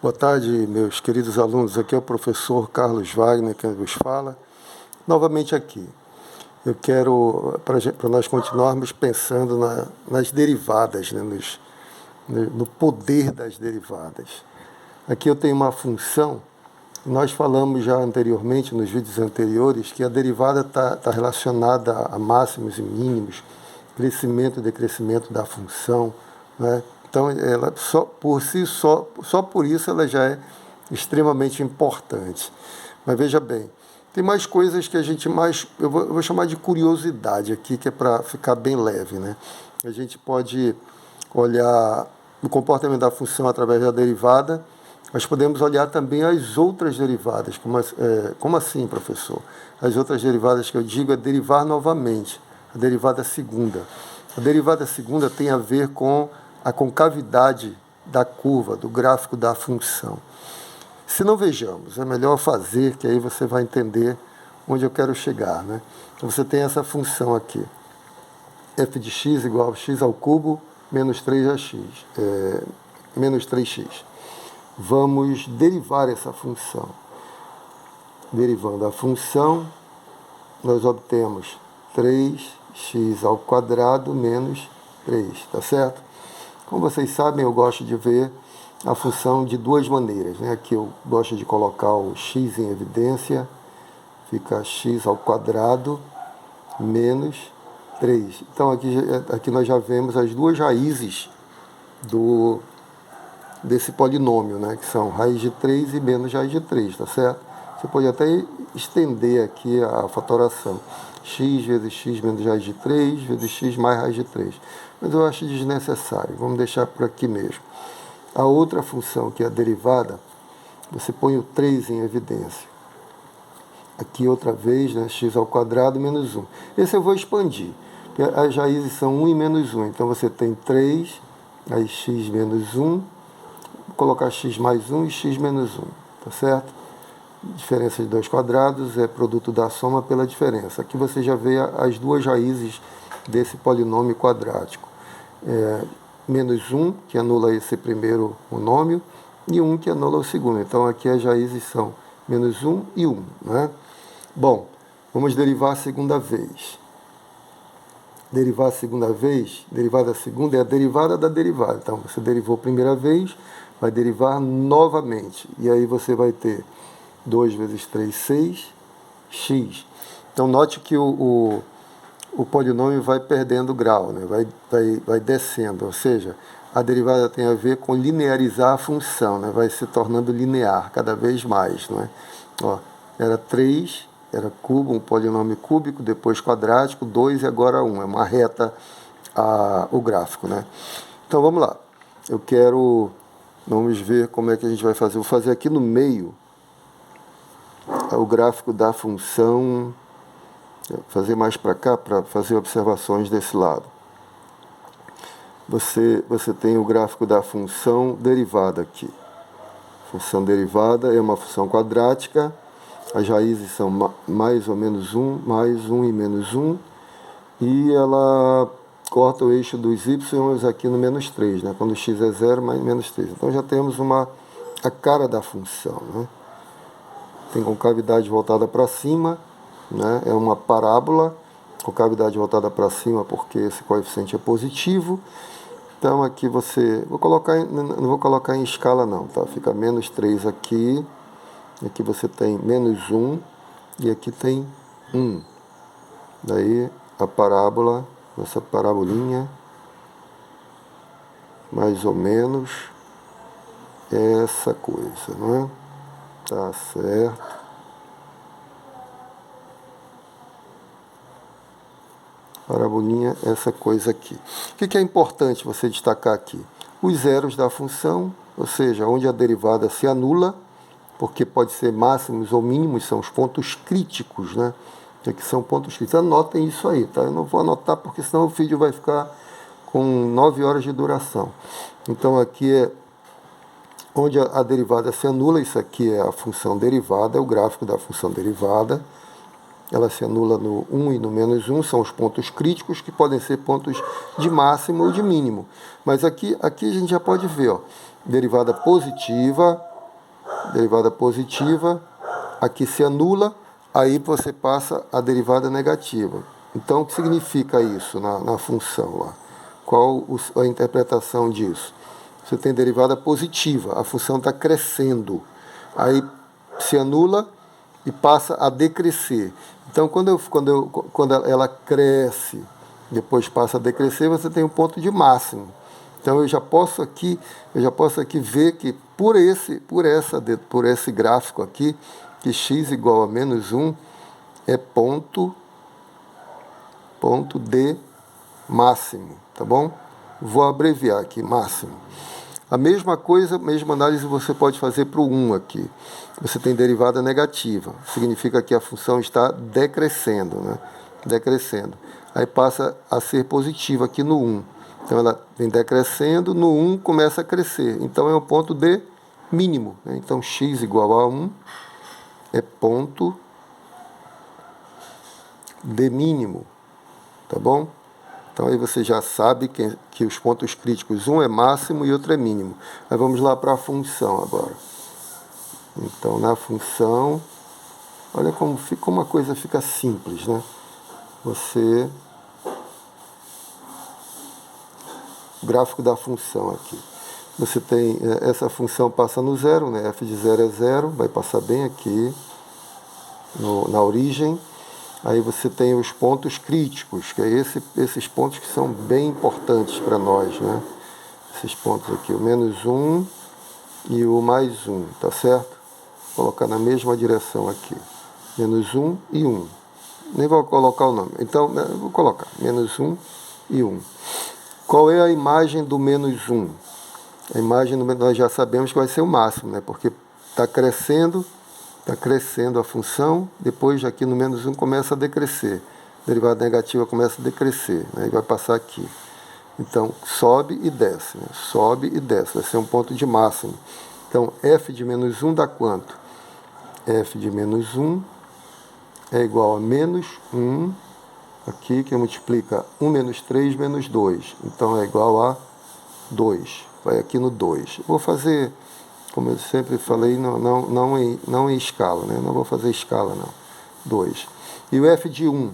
Boa tarde, meus queridos alunos. Aqui é o professor Carlos Wagner, quem vos fala. Novamente aqui. Eu quero, para nós continuarmos pensando nas derivadas, né, no poder das derivadas. Aqui eu tenho uma função, nós falamos já anteriormente, nos vídeos anteriores, que a derivada está relacionada a máximos e mínimos, crescimento e decrescimento da função, né? Então, ela só por isso ela já é extremamente importante. Mas veja bem, tem mais coisas que a gente eu vou chamar de curiosidade aqui, que é para ficar bem leve, né? A gente pode olhar o comportamento da função através da derivada, mas podemos olhar também as outras derivadas. Como assim, professor? As outras derivadas que eu digo é derivar novamente, a derivada segunda. A derivada segunda tem a ver com a concavidade da curva, do gráfico da função. Se não vejamos, é melhor fazer, que aí você vai entender onde eu quero chegar, né? Então, você tem essa função aqui, f de x igual a x ao cubo menos 3x, menos 3x. Vamos derivar essa função. Derivando a função, nós obtemos 3x ao quadrado menos 3, tá certo? Como vocês sabem, eu gosto de ver a função de duas maneiras, né? Aqui eu gosto de colocar o x em evidência, fica x ao quadrado menos 3. Então aqui nós já vemos as duas raízes desse polinômio, né? Que são raiz de 3 e menos raiz de 3, tá certo? Você pode até estender aqui a fatoração. X vezes x menos raiz de 3 vezes x mais raiz de 3. Mas eu acho desnecessário, vamos deixar por aqui mesmo. A outra função, que é a derivada, você põe o 3 em evidência. Aqui outra vez, né, x ao quadrado menos 1. Esse eu vou expandir. As raízes são 1 e menos 1. Então você tem 3, aí x menos 1, vou colocar x mais 1 e x menos 1. Tá certo? Diferença de dois quadrados é produto da soma pela diferença. Aqui você já vê as duas raízes desse polinômio quadrático. Menos 1, que anula esse primeiro monômio, e 1, que anula o segundo. Então, aqui as raízes são menos 1 e 1. Né? Bom, vamos derivar a segunda vez. Derivar a segunda vez, derivada segunda é a derivada da derivada. Então, você derivou a primeira vez, vai derivar novamente. E aí você vai ter 2 vezes 3, 6, x. Então, note que o polinômio vai perdendo grau, né? vai descendo, ou seja, a derivada tem a ver com linearizar a função, né? Vai se tornando linear cada vez mais. Não é? Ó, era 3, era cubo, um polinômio cúbico, depois quadrático, 2 e agora 1, é uma reta o gráfico. Né? Então vamos lá, vamos ver como é que a gente vai fazer. Vou fazer aqui no meio o gráfico da função, fazer mais para cá, para fazer observações desse lado. Você tem o gráfico da função derivada aqui. Função derivada é uma função quadrática, as raízes são mais ou menos 1, mais 1 e menos 1, e ela corta o eixo dos y aqui no menos 3, né? Quando x é 0, mais menos 3. Então já temos a cara da função, né? Tem concavidade voltada para cima, né? É uma parábola, concavidade voltada para cima porque esse coeficiente é positivo. Então aqui não vou colocar em escala não, tá? Fica menos 3 aqui, aqui você tem menos 1 e aqui tem 1. Daí a parábola, essa parabolinha, mais ou menos essa coisa, não é? Tá certo. Parabolinha, essa coisa aqui. O que é importante você destacar aqui? Os zeros da função, ou seja, onde a derivada se anula, porque pode ser máximos ou mínimos, são os pontos críticos, né? Aqui são pontos críticos. Anotem isso aí, tá? Eu não vou anotar porque senão o vídeo vai ficar com 9 horas de duração. Então aqui é onde a derivada se anula, isso aqui é a função derivada, é o gráfico da função derivada. Ela se anula no 1 e no menos 1, são os pontos críticos, que podem ser pontos de máximo ou de mínimo. Mas aqui a gente já pode ver, ó, derivada positiva, derivada positiva, aqui se anula, aí você passa a derivada negativa. Então, o que significa isso na função lá? Qual a interpretação disso? Você tem derivada positiva, a função está crescendo, aí se anula e passa a decrescer. Então, quando ela cresce, depois passa a decrescer, você tem um ponto de máximo. Então, eu já posso aqui ver que por esse gráfico aqui, que x igual a menos 1 é ponto de máximo, tá bom? Vou abreviar aqui, máximo. A mesma coisa, mesma análise você pode fazer para o 1 aqui. Você tem derivada negativa, significa que a função está decrescendo, né? Decrescendo. Aí passa a ser positiva aqui no 1. Então ela vem decrescendo, no 1 começa a crescer. Então é um ponto de mínimo, né? Então x igual a 1 é ponto de mínimo, tá bom? Então aí você já sabe que os pontos críticos, um é máximo e outro é mínimo. Mas vamos lá para a função agora. Então na função, olha como uma coisa fica simples, né? O gráfico da função aqui. Você tem, essa função passa no zero, né? F de 0 é 0, vai passar bem aqui na origem. Aí você tem os pontos críticos, que é esses pontos que são bem importantes para nós, né? Esses pontos aqui, o menos 1 e o mais 1, tá certo? Vou colocar na mesma direção aqui. Menos 1 e 1. Nem vou colocar o nome. Então, vou colocar menos 1 e 1. Qual é a imagem do menos 1? A imagem do nós já sabemos que vai ser o máximo, né? Porque está crescendo a função, depois aqui no menos 1 começa a decrescer. A derivada negativa começa a decrescer, né? E vai passar aqui. Então, sobe e desce, né? Sobe e desce, vai ser um ponto de máximo. Então, f de menos 1 dá quanto? F de menos 1 é igual a menos 1, aqui que multiplica 1 menos 3 menos 2. Então, é igual a 2. Vai aqui no 2. Eu vou fazer, como eu sempre falei, não em escala, né? Não vou fazer escala, não. 2. E o f de 1?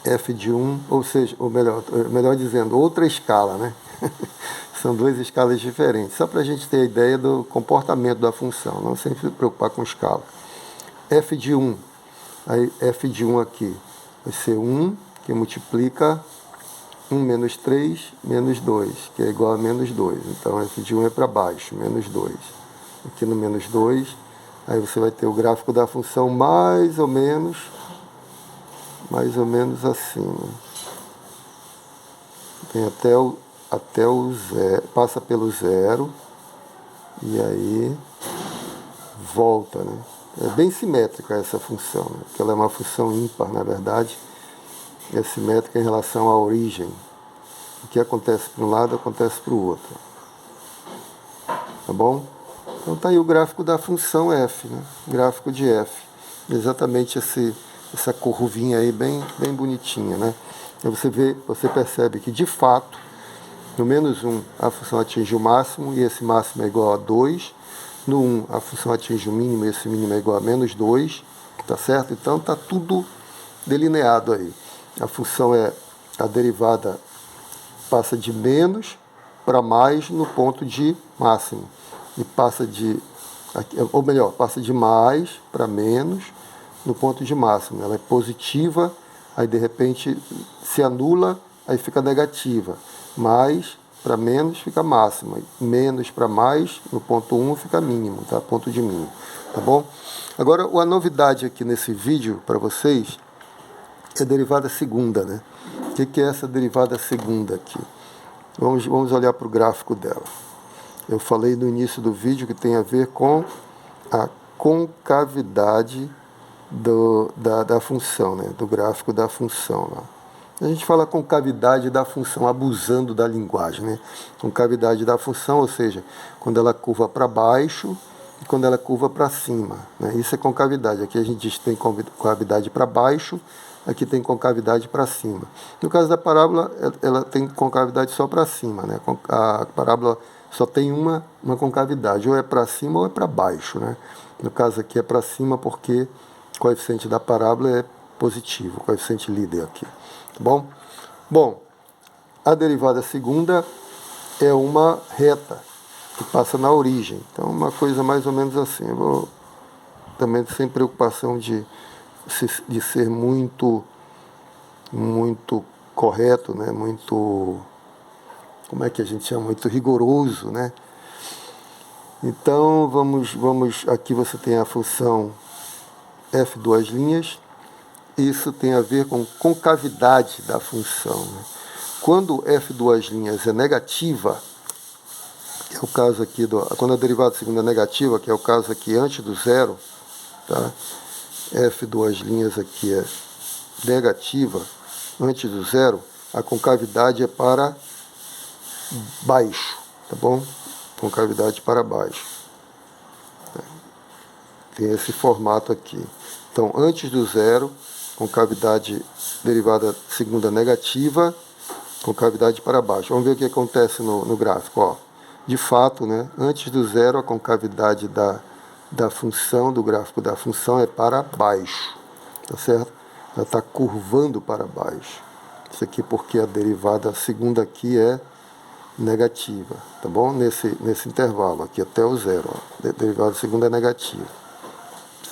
F de 1, ou seja, ou melhor dizendo, outra escala, né? São duas escalas diferentes, só para a gente ter a ideia do comportamento da função, não sempre se preocupar com escala. F de 1, aí f de 1 aqui vai ser 1, que multiplica 1 menos 3 menos 2, que é igual a menos 2. Então, f de 1 é para baixo, menos 2. Aqui no menos 2, aí você vai ter o gráfico da função mais ou menos assim. Né? Tem até o zero, passa pelo zero, e aí volta, né? É bem simétrica essa função, né? Porque ela é uma função ímpar, na verdade, é simétrica em relação à origem. O que acontece para um lado, acontece para o outro. Tá bom? Então está aí o gráfico da função f, né? Gráfico de f. Exatamente essa curvinha aí, bem bonitinha, né? Aí você percebe que, de fato, no menos 1 a função atinge o máximo, e esse máximo é igual a 2. No 1 a função atinge o mínimo, e esse mínimo é igual a menos 2. Tá certo? Então está tudo delineado aí. A função a derivada passa de menos para mais no ponto de máximo. E passa de mais para menos no ponto de máximo. Ela é positiva, aí de repente se anula, aí fica negativa. Mais para menos fica máxima. Menos para mais, no ponto 1 fica mínimo, tá? Ponto de mínimo. Tá bom? Agora, a novidade aqui nesse vídeo para vocês é a derivada segunda, né? O que é essa derivada segunda aqui? Vamos olhar para o gráfico dela. Eu falei no início do vídeo que tem a ver com a concavidade da função, né? Do gráfico da função lá. A gente fala concavidade da função, abusando da linguagem, né? Concavidade da função, ou seja, quando ela curva para baixo e quando ela curva para cima, né? Isso é concavidade. Aqui a gente diz que tem concavidade para baixo, aqui tem concavidade para cima. No caso da parábola, ela tem concavidade só para cima, né? A parábola só tem uma concavidade, ou é para cima ou é para baixo, né? No caso aqui é para cima porque o coeficiente da parábola é positivo, o coeficiente líder aqui, tá bom? Bom, a derivada segunda é uma reta que passa na origem, então uma coisa mais ou menos assim. Eu vou também sem preocupação de ser muito correto, né? Muito, como é que a gente chama? Muito rigoroso, né? Então, aqui você tem a função f duas linhas, isso tem a ver com concavidade da função, né? Quando f duas linhas é negativa, que é o caso aqui, quando a derivada segunda é negativa, que é o caso aqui antes do zero, tá? F duas linhas aqui é negativa, antes do zero, a concavidade é para baixo, tá bom? Concavidade para baixo. Tem esse formato aqui. Então, antes do zero, concavidade derivada segunda negativa, concavidade para baixo. Vamos ver o que acontece no gráfico. Ó. De fato, né, antes do zero, a concavidade da função, do gráfico da função é para baixo. Tá certo? Ela está curvando para baixo. Isso aqui porque a derivada segunda aqui é negativa, tá bom? Nesse intervalo aqui até o zero, ó. A derivada segunda é negativa,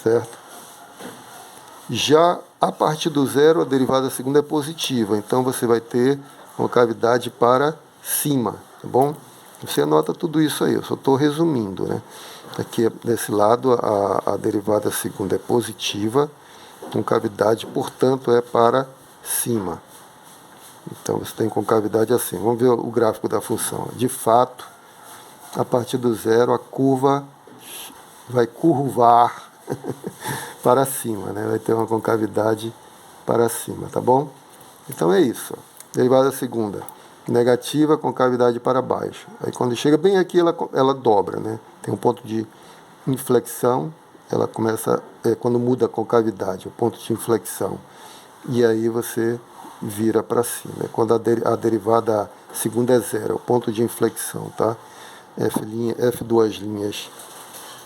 certo? Já a partir do zero, a derivada segunda é positiva, então você vai ter concavidade para cima, tá bom? Você anota tudo isso aí, eu só estou resumindo, né? Aqui desse lado a derivada segunda é positiva, concavidade, portanto, é para cima. Então, você tem concavidade assim. Vamos ver o gráfico da função. De fato, a partir do zero, a curva vai curvar para cima, né? Vai ter uma concavidade para cima, tá bom? Então, é isso. Derivada segunda. Negativa, concavidade para baixo. Aí, quando chega bem aqui, ela dobra, né? Tem um ponto de inflexão. Ela começa, quando muda a concavidade, o ponto de inflexão. E aí você vira para cima. Quando a derivada segunda é zero, o ponto de inflexão, tá? F duas linhas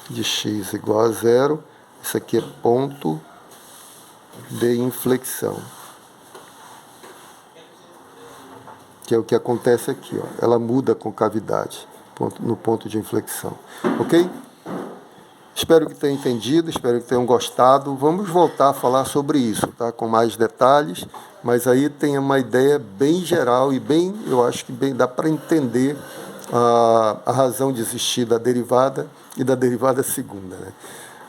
de x igual a zero. Isso aqui é ponto de inflexão. Que é o que acontece aqui, ó. Ela muda a concavidade no ponto de inflexão. Ok? Espero que tenham entendido, espero que tenham gostado. Vamos voltar a falar sobre isso, tá? Com mais detalhes, mas aí tem uma ideia bem geral e bem, eu acho que bem dá para entender a razão de existir da derivada e da derivada segunda, né?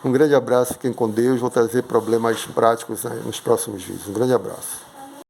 Um grande abraço, fiquem com Deus. Vou trazer problemas práticos, né, nos próximos vídeos. Um grande abraço.